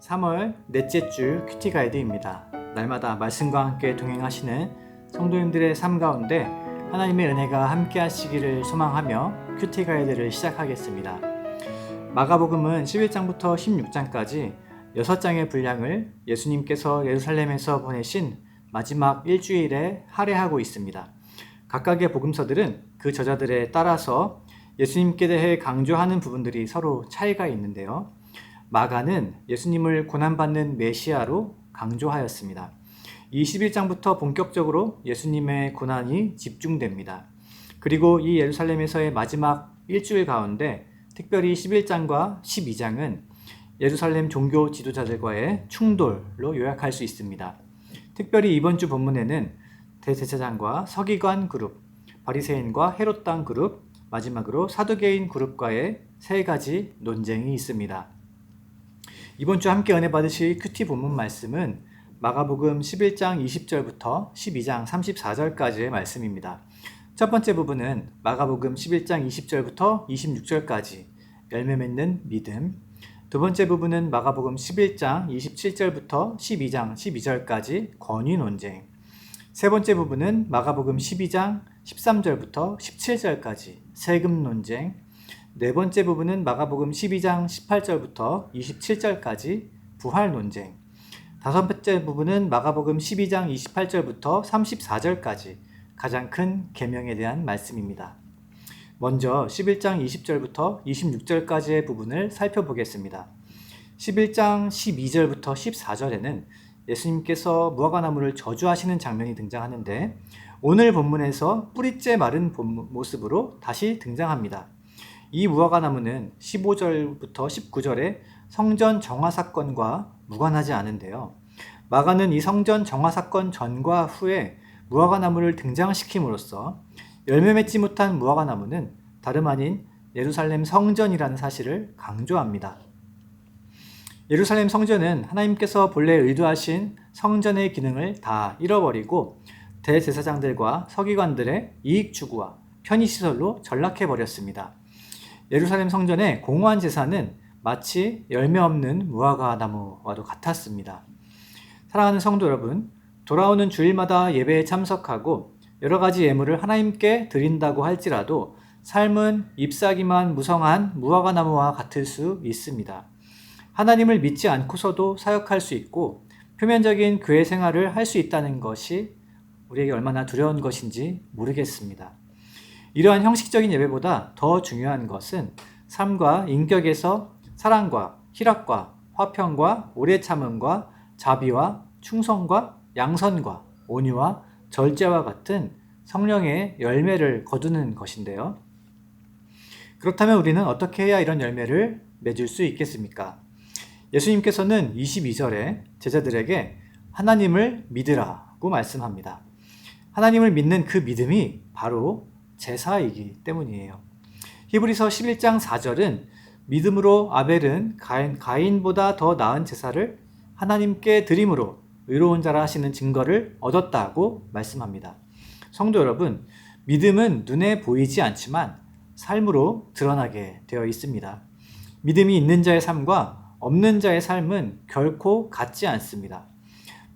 3월 넷째 주 큐티 가이드입니다. 날마다 말씀과 함께 동행하시는 성도님들의 삶 가운데 하나님의 은혜가 함께 하시기를 소망하며 큐티 가이드를 시작하겠습니다. 마가복음은 11장부터 16장까지 6장의 분량을 예수님께서 예루살렘에서 보내신 마지막 일주일에 할애하고 있습니다. 각각의 복음서들은 그 저자들에 따라서 예수님께 대해 강조하는 부분들이 서로 차이가 있는데요. 마가는 예수님을 고난받는 메시아로 강조하였습니다. 21장부터 본격적으로 예수님의 고난이 집중됩니다. 그리고 이 예루살렘에서의 마지막 일주일 가운데 특별히 11장과 12장은 예루살렘 종교 지도자들과의 충돌로 요약할 수 있습니다. 특별히 이번 주 본문에는 대제사장과 서기관 그룹, 바리새인과 헤롯당 그룹, 마지막으로 사두개인 그룹과의 세 가지 논쟁이 있습니다. 이번 주 함께 은혜 받으실 큐티 본문 말씀은 마가복음 11장 20절부터 12장 34절까지의 말씀입니다. 첫 번째 부분은 마가복음 11장 20절부터 26절까지 열매 맺는 믿음, 두 번째 부분은 마가복음 11장 27절부터 12장 12절까지 권위 논쟁, 세 번째 부분은 마가복음 12장 13절부터 17절까지 세금 논쟁, 네 번째 부분은 마가복음 12장 18절부터 27절까지 부활 논쟁, 다섯 번째 부분은 마가복음 12장 28절부터 34절까지 가장 큰 계명에 대한 말씀입니다. 먼저 11장 20절부터 26절까지의 부분을 살펴보겠습니다. 11장 12절부터 14절에는 예수님께서 무화과나무를 저주하시는 장면이 등장하는데 오늘 본문에서 뿌리째 마른 모습으로 다시 등장합니다. 이 무화과나무는 15절부터 19절의 성전 정화 사건과 무관하지 않은데요. 마가는 이 성전 정화 사건 전과 후에 무화과나무를 등장시킴으로써 열매 맺지 못한 무화과나무는 다름 아닌 예루살렘 성전이라는 사실을 강조합니다. 예루살렘 성전은 하나님께서 본래 의도하신 성전의 기능을 다 잃어버리고 대제사장들과 서기관들의 이익 추구와 편의시설로 전락해버렸습니다. 예루살렘 성전의 공허한 제사는 마치 열매 없는 무화과 나무와도 같았습니다. 사랑하는 성도 여러분, 돌아오는 주일마다 예배에 참석하고 여러 가지 예물을 하나님께 드린다고 할지라도 삶은 잎사귀만 무성한 무화과 나무와 같을 수 있습니다. 하나님을 믿지 않고서도 사역할 수 있고 표면적인 교회 생활을 할 수 있다는 것이 우리에게 얼마나 두려운 것인지 모르겠습니다. 이러한 형식적인 예배보다 더 중요한 것은 삶과 인격에서 사랑과 희락과 화평과 오래 참음과 자비와 충성과 양선과 온유와 절제와 같은 성령의 열매를 거두는 것인데요. 그렇다면 우리는 어떻게 해야 이런 열매를 맺을 수 있겠습니까? 예수님께서는 22절에 제자들에게 하나님을 믿으라고 말씀합니다. 하나님을 믿는 그 믿음이 바로 제사이기 때문이에요. 히브리서 11장 4절은 믿음으로 아벨은 가인보다 더 나은 제사를 하나님께 드림으로 의로운 자라 하시는 증거를 얻었다고 말씀합니다. 성도 여러분, 믿음은 눈에 보이지 않지만 삶으로 드러나게 되어 있습니다. 믿음이 있는 자의 삶과 없는 자의 삶은 결코 같지 않습니다.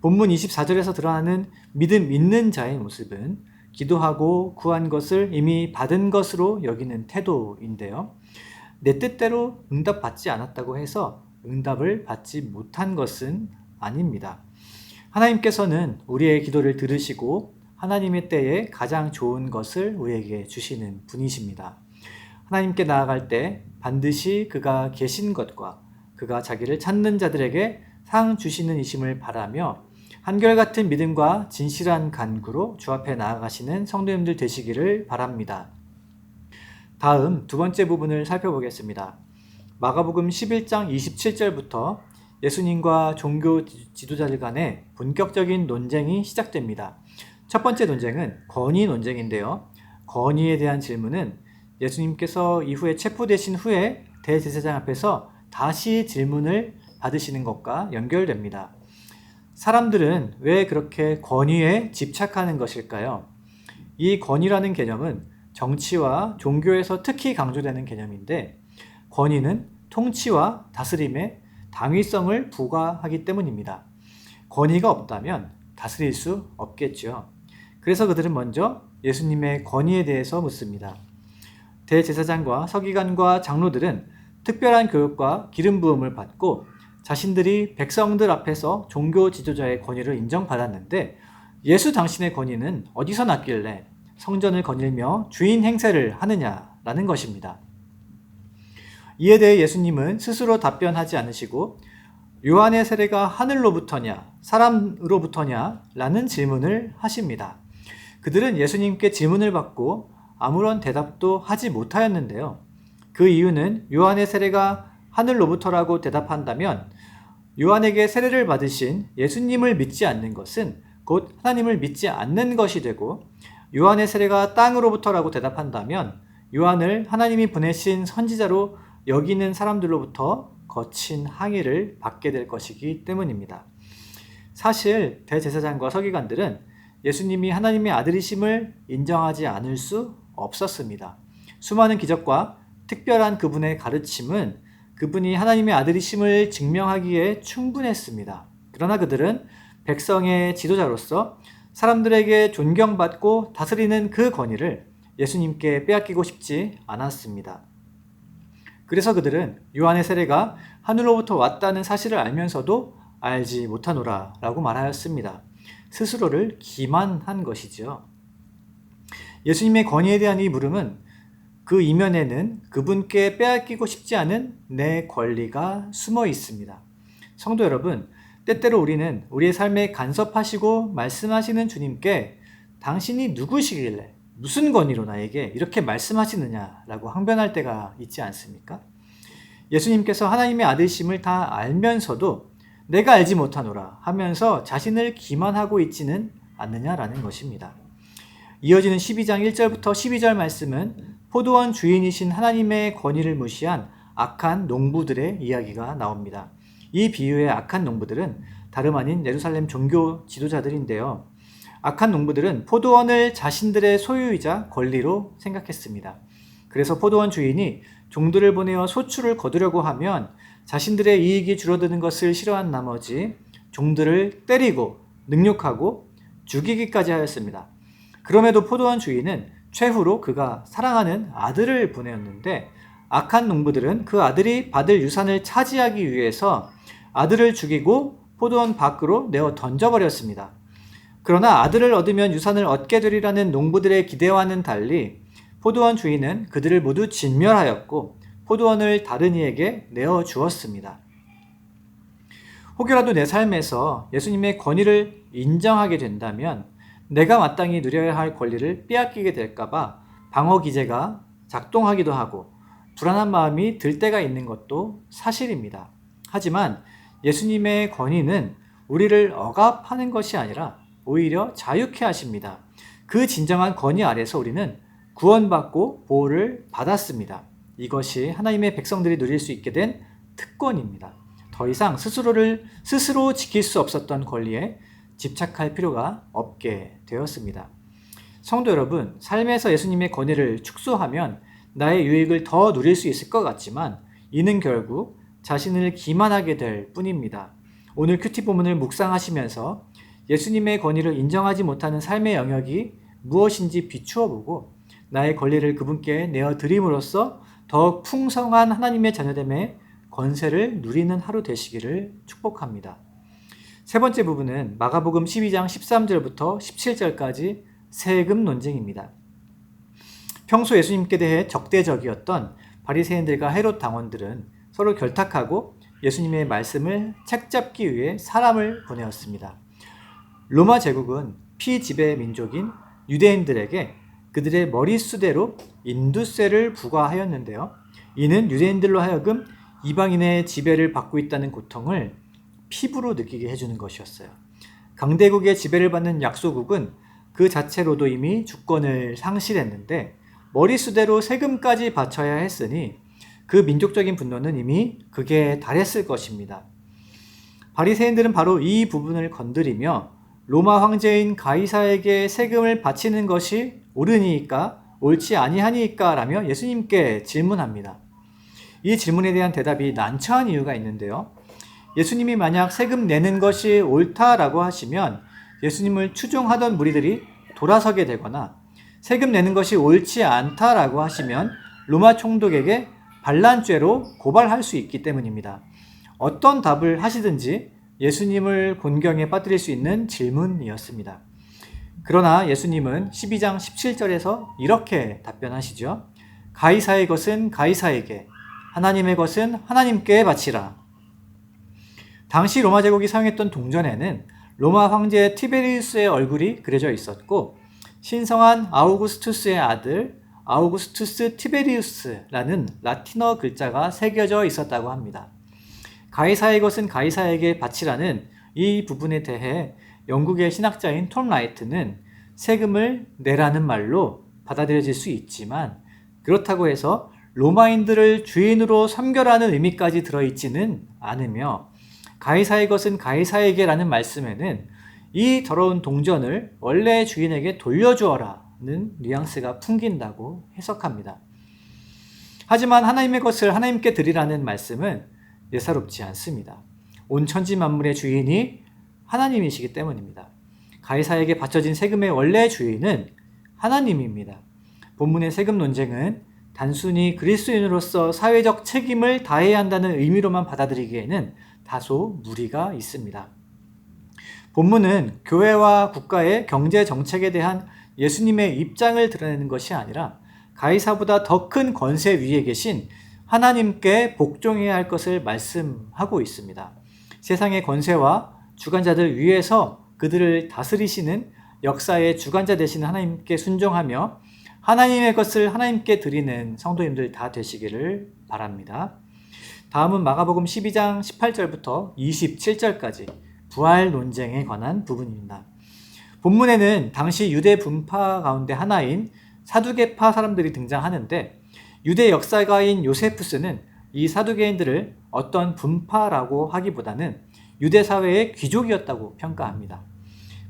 본문 24절에서 드러나는 믿음 있는 자의 모습은 기도하고 구한 것을 이미 받은 것으로 여기는 태도인데요. 내 뜻대로 응답받지 않았다고 해서 응답을 받지 못한 것은 아닙니다. 하나님께서는 우리의 기도를 들으시고 하나님의 때에 가장 좋은 것을 우리에게 주시는 분이십니다. 하나님께 나아갈 때 반드시 그가 계신 것과 그가 자기를 찾는 자들에게 상 주시는 이심을 바라며 한결같은 믿음과 진실한 간구로 주 앞에 나아가시는 성도님들 되시기를 바랍니다. 다음 두 번째 부분을 살펴보겠습니다. 마가복음 11장 27절부터 예수님과 종교 지도자들 간의 본격적인 논쟁이 시작됩니다. 첫 번째 논쟁은 권위 논쟁인데요. 권위에 대한 질문은 예수님께서 이후에 체포되신 후에 대제사장 앞에서 다시 질문을 받으시는 것과 연결됩니다. 사람들은 왜 그렇게 권위에 집착하는 것일까요? 이 권위라는 개념은 정치와 종교에서 특히 강조되는 개념인데 권위는 통치와 다스림의 당위성을 부과하기 때문입니다. 권위가 없다면 다스릴 수 없겠죠. 그래서 그들은 먼저 예수님의 권위에 대해서 묻습니다. 대제사장과 서기관과 장로들은 특별한 교육과 기름 부음을 받고 자신들이 백성들 앞에서 종교 지도자의 권위를 인정받았는데 예수 당신의 권위는 어디서 났길래 성전을 거닐며 주인 행세를 하느냐라는 것입니다. 이에 대해 예수님은 스스로 답변하지 않으시고 요한의 세례가 하늘로부터냐 사람으로부터냐 라는 질문을 하십니다. 그들은 예수님께 질문을 받고 아무런 대답도 하지 못하였는데요. 그 이유는 요한의 세례가 하늘로부터라고 대답한다면 요한에게 세례를 받으신 예수님을 믿지 않는 것은 곧 하나님을 믿지 않는 것이 되고, 요한의 세례가 땅으로부터라고 대답한다면 요한을 하나님이 보내신 선지자로 여기는 사람들로부터 거친 항의를 받게 될 것이기 때문입니다. 사실 대제사장과 서기관들은 예수님이 하나님의 아들이심을 인정하지 않을 수 없었습니다. 수많은 기적과 특별한 그분의 가르침은 그분이 하나님의 아들이심을 증명하기에 충분했습니다. 그러나 그들은 백성의 지도자로서 사람들에게 존경받고 다스리는 그 권위를 예수님께 빼앗기고 싶지 않았습니다. 그래서 그들은 요한의 세례가 하늘로부터 왔다는 사실을 알면서도 알지 못하노라 라고 말하였습니다. 스스로를 기만한 것이죠. 예수님의 권위에 대한 이 물음은 그 이면에는 그분께 빼앗기고 싶지 않은 내 권리가 숨어 있습니다. 성도 여러분, 때때로 우리는 우리의 삶에 간섭하시고 말씀하시는 주님께 당신이 누구시길래 무슨 권위로 나에게 이렇게 말씀하시느냐라고 항변할 때가 있지 않습니까? 예수님께서 하나님의 아들심을 다 알면서도 내가 알지 못하노라 하면서 자신을 기만하고 있지는 않느냐라는 것입니다. 이어지는 12장 1절부터 12절 말씀은 포도원 주인이신 하나님의 권위를 무시한 악한 농부들의 이야기가 나옵니다. 이 비유의 악한 농부들은 다름 아닌 예루살렘 종교 지도자들인데요. 악한 농부들은 포도원을 자신들의 소유이자 권리로 생각했습니다. 그래서 포도원 주인이 종들을 보내어 소출을 거두려고 하면 자신들의 이익이 줄어드는 것을 싫어한 나머지 종들을 때리고 능욕하고 죽이기까지 하였습니다. 그럼에도 포도원 주인은 최후로 그가 사랑하는 아들을 보내었는데 악한 농부들은 그 아들이 받을 유산을 차지하기 위해서 아들을 죽이고 포도원 밖으로 내어 던져버렸습니다. 그러나 아들을 얻으면 유산을 얻게 되리라는 농부들의 기대와는 달리 포도원 주인은 그들을 모두 진멸하였고 포도원을 다른 이에게 내어 주었습니다. 혹여라도 내 삶에서 예수님의 권위를 인정하게 된다면 내가 마땅히 누려야 할 권리를 빼앗기게 될까봐 방어 기제가 작동하기도 하고 불안한 마음이 들 때가 있는 것도 사실입니다. 하지만 예수님의 권위는 우리를 억압하는 것이 아니라 오히려 자유케 하십니다. 그 진정한 권위 아래서 우리는 구원받고 보호를 받았습니다. 이것이 하나님의 백성들이 누릴 수 있게 된 특권입니다. 더 이상 스스로 지킬 수 없었던 권리에 집착할 필요가 없게 되었습니다. 성도 여러분, 삶에서 예수님의 권위를 축소하면 나의 유익을 더 누릴 수 있을 것 같지만 이는 결국 자신을 기만하게 될 뿐입니다. 오늘 큐티 본문을 묵상하시면서 예수님의 권위를 인정하지 못하는 삶의 영역이 무엇인지 비추어 보고 나의 권리를 그분께 내어드림으로써 더욱 풍성한 하나님의 자녀됨의 권세를 누리는 하루 되시기를 축복합니다. 세 번째 부분은 마가복음 12장 13절부터 17절까지 세금 논쟁입니다. 평소 예수님께 대해 적대적이었던 바리새인들과 헤롯 당원들은 서로 결탁하고 예수님의 말씀을 책잡기 위해 사람을 보내었습니다. 로마 제국은 피지배 민족인 유대인들에게 그들의 머릿수대로 인두세를 부과하였는데요. 이는 유대인들로 하여금 이방인의 지배를 받고 있다는 고통을 피부로 느끼게 해주는 것이었어요. 강대국의 지배를 받는 약소국은 그 자체로도 이미 주권을 상실했는데 머릿수대로 세금까지 바쳐야 했으니 그 민족적인 분노는 이미 극에 달했을 것입니다. 바리새인들은 바로 이 부분을 건드리며 로마 황제인 가이사에게 세금을 바치는 것이 옳으니까 옳지 아니하니까 라며 예수님께 질문합니다. 이 질문에 대한 대답이 난처한 이유가 있는데요. 예수님이 만약 세금 내는 것이 옳다라고 하시면 예수님을 추종하던 무리들이 돌아서게 되거나, 세금 내는 것이 옳지 않다라고 하시면 로마 총독에게 반란죄로 고발할 수 있기 때문입니다. 어떤 답을 하시든지 예수님을 곤경에 빠뜨릴 수 있는 질문이었습니다. 그러나 예수님은 12장 17절에서 이렇게 답변하시죠. 가이사의 것은 가이사에게, 하나님의 것은 하나님께 바치라. 당시 로마 제국이 사용했던 동전에는 로마 황제 티베리우스의 얼굴이 그려져 있었고, 신성한 아우구스투스의 아들 아우구스투스 티베리우스라는 라틴어 글자가 새겨져 있었다고 합니다. 가이사의 것은 가이사에게 바치라는 이 부분에 대해 영국의 신학자인 톰 라이트는 세금을 내라는 말로 받아들여질 수 있지만, 그렇다고 해서 로마인들을 주인으로 섬겨라는 의미까지 들어있지는 않으며, 가이사의 것은 가이사에게라는 말씀에는 이 더러운 동전을 원래 주인에게 돌려주어라는 뉘앙스가 풍긴다고 해석합니다. 하지만 하나님의 것을 하나님께 드리라는 말씀은 예사롭지 않습니다. 온 천지 만물의 주인이 하나님이시기 때문입니다. 가이사에게 바쳐진 세금의 원래 주인은 하나님입니다. 본문의 세금 논쟁은 단순히 그리스도인으로서 사회적 책임을 다해야 한다는 의미로만 받아들이기에는 다소 무리가 있습니다. 본문은 교회와 국가의 경제 정책에 대한 예수님의 입장을 드러내는 것이 아니라 가이사보다 더 큰 권세 위에 계신 하나님께 복종해야 할 것을 말씀하고 있습니다. 세상의 권세와 주관자들 위에서 그들을 다스리시는 역사의 주관자 되시는 하나님께 순종하며 하나님의 것을 하나님께 드리는 성도님들 다 되시기를 바랍니다. 다음은 마가복음 12장 18절부터 27절까지 부활 논쟁에 관한 부분입니다. 본문에는 당시 유대 분파 가운데 하나인 사두개파 사람들이 등장하는데, 유대 역사가인 요세푸스는 이 사두개인들을 어떤 분파라고 하기보다는 유대 사회의 귀족이었다고 평가합니다.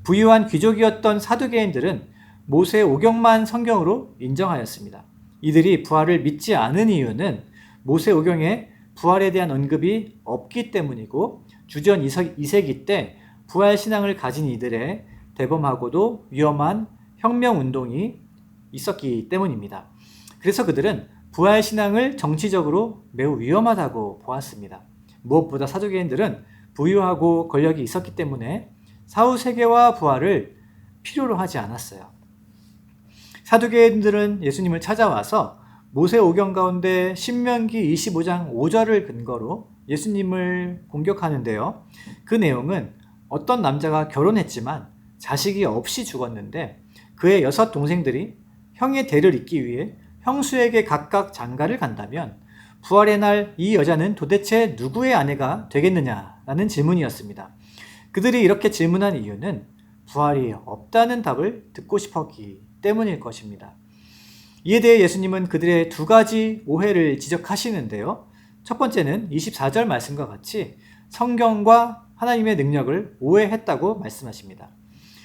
부유한 귀족이었던 사두개인들은 모세 오경만 성경으로 인정하였습니다. 이들이 부활을 믿지 않은 이유는 모세 오경에 부활에 대한 언급이 없기 때문이고, 주전 2세기 때 부활 신앙을 가진 이들의 대범하고도 위험한 혁명운동이 있었기 때문입니다. 그래서 그들은 부활 신앙을 정치적으로 매우 위험하다고 보았습니다. 무엇보다 사두개인들은 부유하고 권력이 있었기 때문에 사후세계와 부활을 필요로 하지 않았어요. 사두개인들은 예수님을 찾아와서 모세 오경 가운데 신명기 25장 5절을 근거로 예수님을 공격하는데요. 그 내용은 어떤 남자가 결혼했지만 자식이 없이 죽었는데 그의 6 동생들이 형의 대를 잇기 위해 형수에게 각각 장가를 간다면 부활의 날 이 여자는 도대체 누구의 아내가 되겠느냐라는 질문이었습니다. 그들이 이렇게 질문한 이유는 부활이 없다는 답을 듣고 싶었기 때문일 것입니다. 이에 대해 예수님은 그들의 2가지 오해를 지적하시는데요. 첫 번째는 24절 말씀과 같이 성경과 하나님의 능력을 오해했다고 말씀하십니다.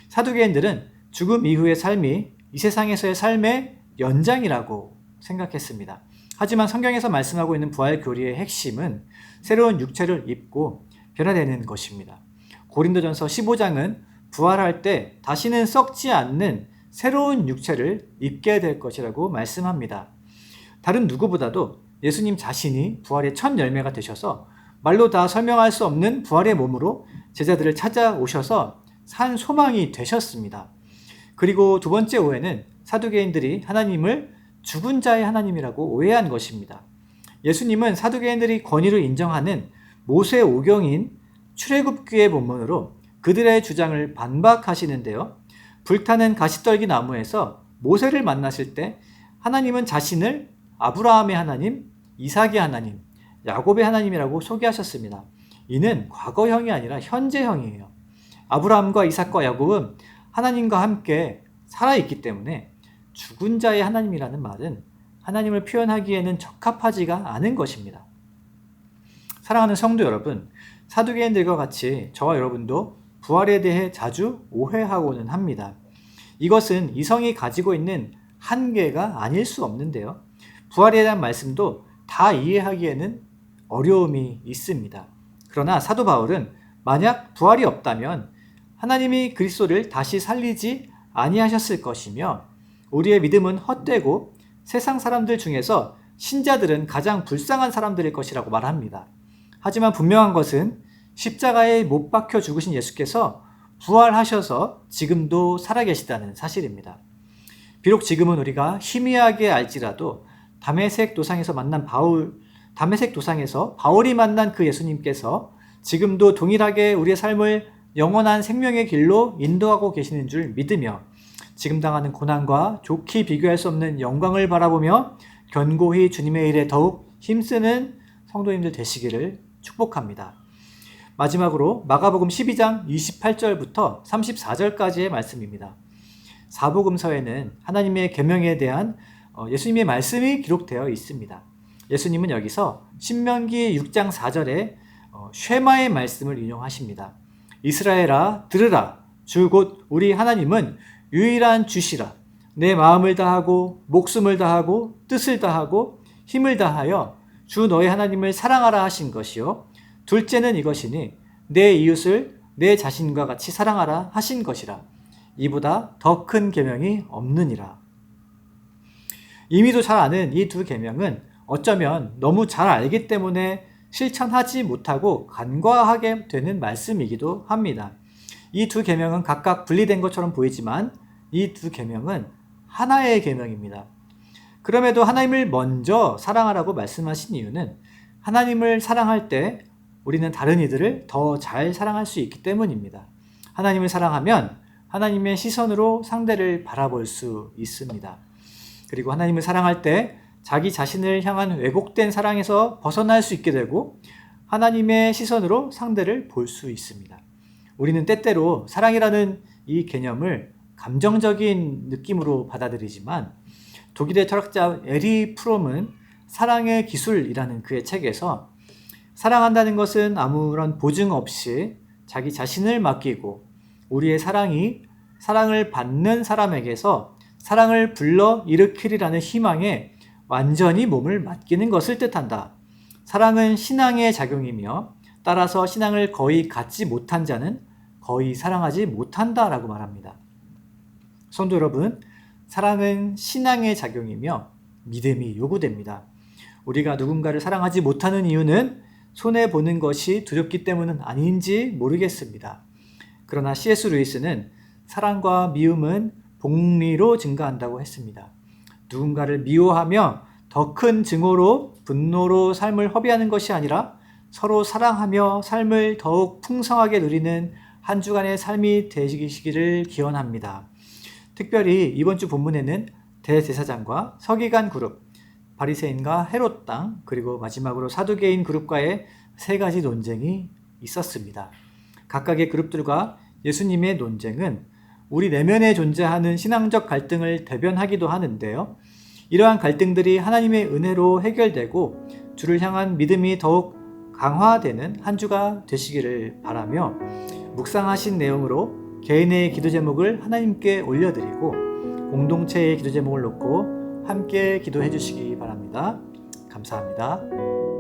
사두개인들은 죽음 이후의 삶이 이 세상에서의 삶의 연장이라고 생각했습니다. 하지만 성경에서 말씀하고 있는 부활 교리의 핵심은 새로운 육체를 입고 변화되는 것입니다. 고린도전서 15장은 부활할 때 다시는 썩지 않는 새로운 육체를 입게 될 것이라고 말씀합니다. 다른 누구보다도 예수님 자신이 부활의 첫 열매가 되셔서 말로 다 설명할 수 없는 부활의 몸으로 제자들을 찾아오셔서 산 소망이 되셨습니다. 그리고 2번째 오해는 사두개인들이 하나님을 죽은 자의 하나님이라고 오해한 것입니다. 예수님은 사두개인들이 권위를 인정하는 모세 오경인 출애굽기의 본문으로 그들의 주장을 반박하시는데요. 불타는 가시떨기 나무에서 모세를 만나실 때 하나님은 자신을 아브라함의 하나님, 이삭의 하나님, 야곱의 하나님이라고 소개하셨습니다. 이는 과거형이 아니라 현재형이에요. 아브라함과 이삭과 야곱은 하나님과 함께 살아있기 때문에 죽은 자의 하나님이라는 말은 하나님을 표현하기에는 적합하지가 않은 것입니다. 사랑하는 성도 여러분, 사두개인들과 같이 저와 여러분도 부활에 대해 자주 오해하고는 합니다. 이것은 이성이 가지고 있는 한계가 아닐 수 없는데요. 부활에 대한 말씀도 다 이해하기에는 어려움이 있습니다. 그러나 사도 바울은 만약 부활이 없다면 하나님이 그리스도를 다시 살리지 아니하셨을 것이며 우리의 믿음은 헛되고 세상 사람들 중에서 신자들은 가장 불쌍한 사람들일 것이라고 말합니다. 하지만 분명한 것은 십자가에 못 박혀 죽으신 예수께서 부활하셔서 지금도 살아계시다는 사실입니다. 비록 지금은 우리가 희미하게 알지라도 다메섹 도상에서 바울이 만난 그 예수님께서 지금도 동일하게 우리의 삶을 영원한 생명의 길로 인도하고 계시는 줄 믿으며 지금 당하는 고난과 좋게 비교할 수 없는 영광을 바라보며 견고히 주님의 일에 더욱 힘쓰는 성도님들 되시기를 축복합니다. 마지막으로 마가복음 12장 28절부터 34절까지의 말씀입니다. 사복음서에는 하나님의 계명에 대한 예수님의 말씀이 기록되어 있습니다. 예수님은 여기서 신명기 6장 4절에 쉐마의 말씀을 인용하십니다. 이스라엘아 들으라 주 곧 우리 하나님은 유일한 주시라. 내 마음을 다하고 목숨을 다하고 뜻을 다하고 힘을 다하여 주 너의 하나님을 사랑하라 하신 것이요 둘째는 이것이니 내 이웃을 내 자신과 같이 사랑하라 하신 것이라. 이보다 더 큰 계명이 없느니라. 이미도 잘 아는 이 두 계명은 어쩌면 너무 잘 알기 때문에 실천하지 못하고 간과하게 되는 말씀이기도 합니다. 이 두 계명은 각각 분리된 것처럼 보이지만 이 두 계명은 하나의 계명입니다. 그럼에도 하나님을 먼저 사랑하라고 말씀하신 이유는 하나님을 사랑할 때 우리는 다른 이들을 더 잘 사랑할 수 있기 때문입니다. 하나님을 사랑하면 하나님의 시선으로 상대를 바라볼 수 있습니다. 그리고 하나님을 사랑할 때 자기 자신을 향한 왜곡된 사랑에서 벗어날 수 있게 되고 하나님의 시선으로 상대를 볼 수 있습니다. 우리는 때때로 사랑이라는 이 개념을 감정적인 느낌으로 받아들이지만 독일의 철학자 에리 프롬은 사랑의 기술이라는 그의 책에서 사랑한다는 것은 아무런 보증 없이 자기 자신을 맡기고 우리의 사랑이 사랑을 받는 사람에게서 사랑을 불러 일으키리라는 희망에 완전히 몸을 맡기는 것을 뜻한다. 사랑은 신앙의 작용이며 따라서 신앙을 거의 갖지 못한 자는 거의 사랑하지 못한다라고 말합니다. 성도 여러분, 사랑은 신앙의 작용이며 믿음이 요구됩니다. 우리가 누군가를 사랑하지 못하는 이유는 손해보는 것이 두렵기 때문은 아닌지 모르겠습니다. 그러나 C.S. 루이스는 사랑과 미움은 복리로 증가한다고 했습니다. 누군가를 미워하며 더 큰 증오로 분노로 삶을 허비하는 것이 아니라 서로 사랑하며 삶을 더욱 풍성하게 누리는 한 주간의 삶이 되시기를 기원합니다. 특별히 이번 주 본문에는 대제사장과 서기관 그룹, 바리새인과 헤롯 당, 그리고 마지막으로 사두개인 그룹과의 세 가지 논쟁이 있었습니다. 각각의 그룹들과 예수님의 논쟁은 우리 내면에 존재하는 신앙적 갈등을 대변하기도 하는데요. 이러한 갈등들이 하나님의 은혜로 해결되고 주를 향한 믿음이 더욱 강화되는 한 주가 되시기를 바라며 묵상하신 내용으로 개인의 기도 제목을 하나님께 올려드리고 공동체의 기도 제목을 놓고 함께 기도해 주시기 바랍니다. 감사합니다.